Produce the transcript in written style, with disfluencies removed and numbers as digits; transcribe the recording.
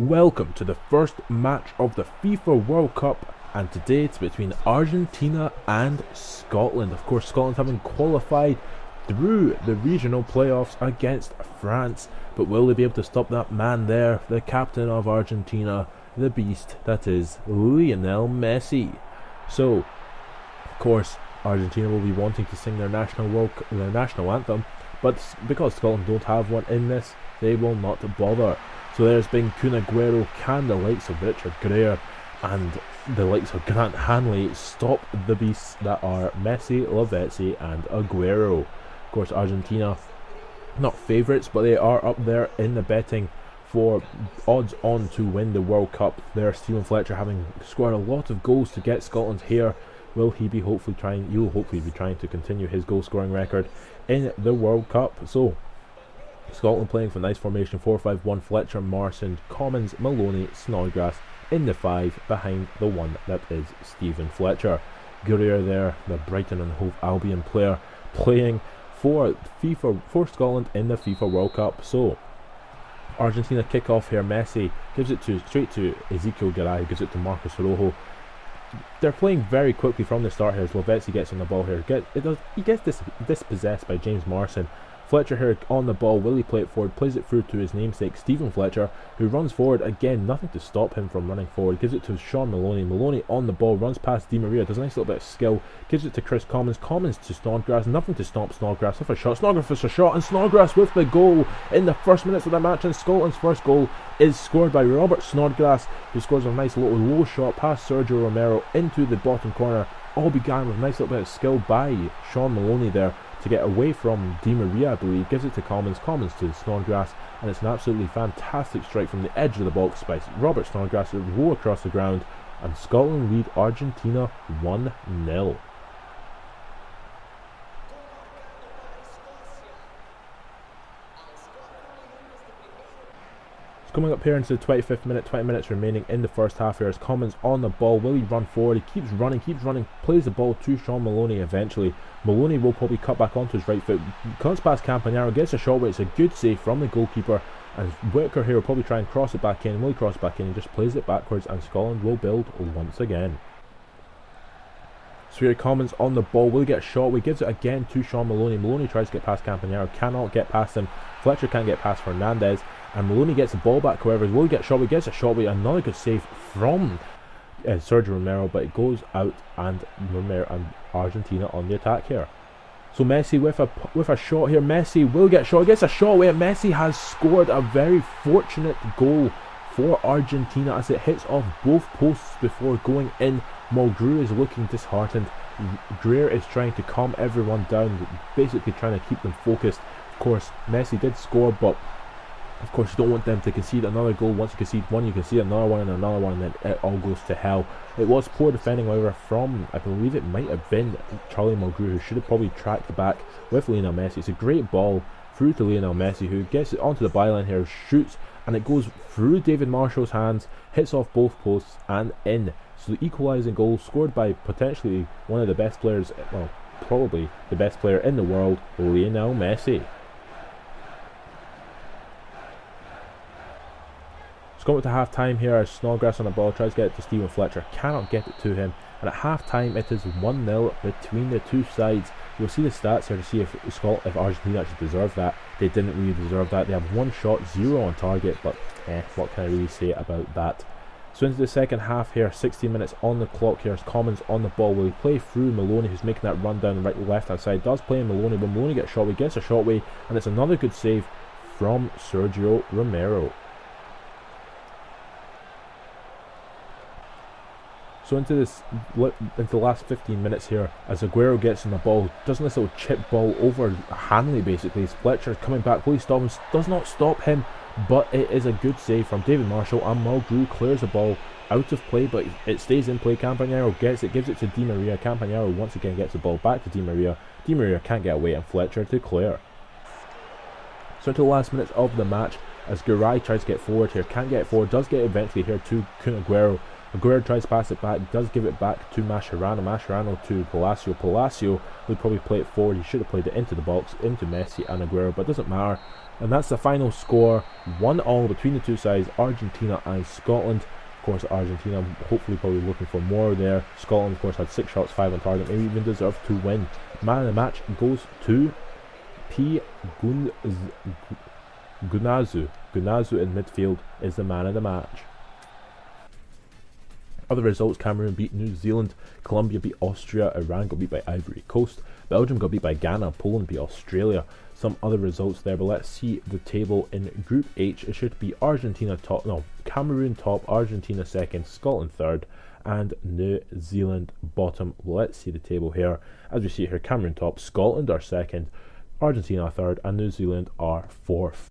Welcome to the first match of the FIFA World Cup, and today it's between Argentina and Scotland. Of course, Scotland having qualified through the regional playoffs against France, but will they be able to stop that man there, the captain of Argentina, the beast that is Lionel Messi? So, of course, Argentina will be wanting to sing their national anthem, but because Scotland don't have one in this, they will not bother. So there's been Kun Aguero, can the likes of Richard Gere and the likes of Grant Hanley stop the beasts that are Messi, Lavezzi and Aguero? Of course, Argentina, not favourites, but they are up there in the betting for odds on to win the World Cup. There, Stephen Fletcher having scored a lot of goals to get Scotland here. Will he be hopefully trying? You'll hopefully be trying to continue his goal scoring record in the World Cup. So Scotland playing for nice formation 4-5-1, Fletcher, Morrison, Commons, Maloney, Snodgrass in the 5 behind the one that is Stephen Fletcher. Guerrero there, the Brighton and Hove Albion player, playing for Scotland in the FIFA World Cup. So Argentina kick off here. Messi gives it straight to Ezekiel Garay, gives it to Marcos Rojo. They're playing very quickly from the start here as Lavezzi gets on the ball here. He gets dispossessed by James Morrison. Fletcher here on the ball, will he play it forward, plays it through to his namesake Stephen Fletcher, who runs forward again, nothing to stop him from running forward, gives it to Sean Maloney. Maloney on the ball, runs past Di Maria, does a nice little bit of skill, gives it to Chris Commons to Snodgrass, nothing to stop Snodgrass with a shot, Snodgrass with a shot, and Snodgrass with the goal in the first minutes of the match. And Scotland's first goal is scored by Robert Snodgrass, who scores a nice little low shot past Sergio Romero into the bottom corner. All began with a nice little bit of skill by Sean Maloney there to get away from Di Maria, I believe. Gives it to Commons to Snodgrass, and it's an absolutely fantastic strike from the edge of the box by Robert Snodgrass, low across the ground, and Scotland lead Argentina 1-0. Coming up here into the 25th minute, 20 minutes remaining in the first half here as Commons on the ball. Will he run forward? He keeps running, plays the ball to Sean Maloney eventually. Maloney will probably cut back onto his right foot, comes past Campagnaro, gets a shot where it's a good save from the goalkeeper, and Whitaker here will probably try and cross it back in. Will he cross it back in? He just plays it backwards, and Scotland will build once again. So here Commons on the ball, will he get a shot? He gives it again to Sean Maloney. Maloney tries to get past Campagnaro, cannot get past him. Fletcher can't get past Fernandez, and Maloney gets the ball back. However, will he get a shot? He gets a shot with another good save from Sergio Romero, but it goes out, and Romero and Argentina on the attack here. So Messi with a shot here. Messi will get a shot. He gets a shot where Messi has scored a very fortunate goal for Argentina as it hits off both posts before going in. Mulgrew is looking disheartened. Greer is trying to calm everyone down, basically trying to keep them focused. Of course, Messi did score, but of course you don't want them to concede another goal. Once you concede one, you concede another one, and then it all goes to hell. It was poor defending, however, from, I believe it might have been Charlie Mulgrew, who should have probably tracked back with Lionel Messi. It's a great ball through to Lionel Messi, who gets it onto the byline here, shoots, and it goes through David Marshall's hands, hits off both posts and in. So the equalising goal scored by potentially one of the best players, well, probably the best player in the world, Lionel Messi. It's going to half time here as Snodgrass on the ball tries to get it to Stephen Fletcher, cannot get it to him, and at half time it is 1-0 between the two sides. You'll see the stats here to see if Argentina actually deserve that. They didn't really deserve that. They have one shot, 0 on target, but what can I really say about that? So into the second half here, 16 minutes on the clock here as Commons on the ball. Will he play through Maloney, who's making that run down the left hand side? Does play in Maloney, but Maloney gets a shot, he gets a shot away, and it's another good save from Sergio Romero. So into the last 15 minutes here as Aguero gets on the ball, does this little chip ball over Hanley basically. Fletcher coming back, will he stop him? Does not stop him, but it is a good save from David Marshall, and Mulgrew clears the ball out of play, but it stays in play. Campagnaro gets it, gives it to Di Maria. Campagnaro once again gets the ball back to Di Maria. Di Maria can't get away, and Fletcher to clear. So into the last minutes of the match as Garay tries to get forward here, can't get forward, does get eventually here to Kun Aguero. Aguero tries to pass it back, does give it back to Mascherano to Palacio. Palacio would probably play it forward. He should have played it into the box, into Messi and Aguero, but it doesn't matter. And that's the final score, 1-1 between the two sides, Argentina and Scotland. Of course, Argentina hopefully probably looking for more there. Scotland, of course, had 6 shots, 5 on target, maybe even deserved to win. Man of the match goes to Gunazu. Gunazu in midfield is the man of the match. Other results: Cameroon beat New Zealand, Colombia beat Austria, Iran got beat by Ivory Coast, Belgium got beat by Ghana, Poland beat Australia. Some other results there, but let's see the table in Group H. It should be Argentina top, no, Cameroon top, Argentina second, Scotland third, and New Zealand bottom. Let's see the table here. As we see here, Cameroon top, Scotland are second, Argentina are third, and New Zealand are fourth.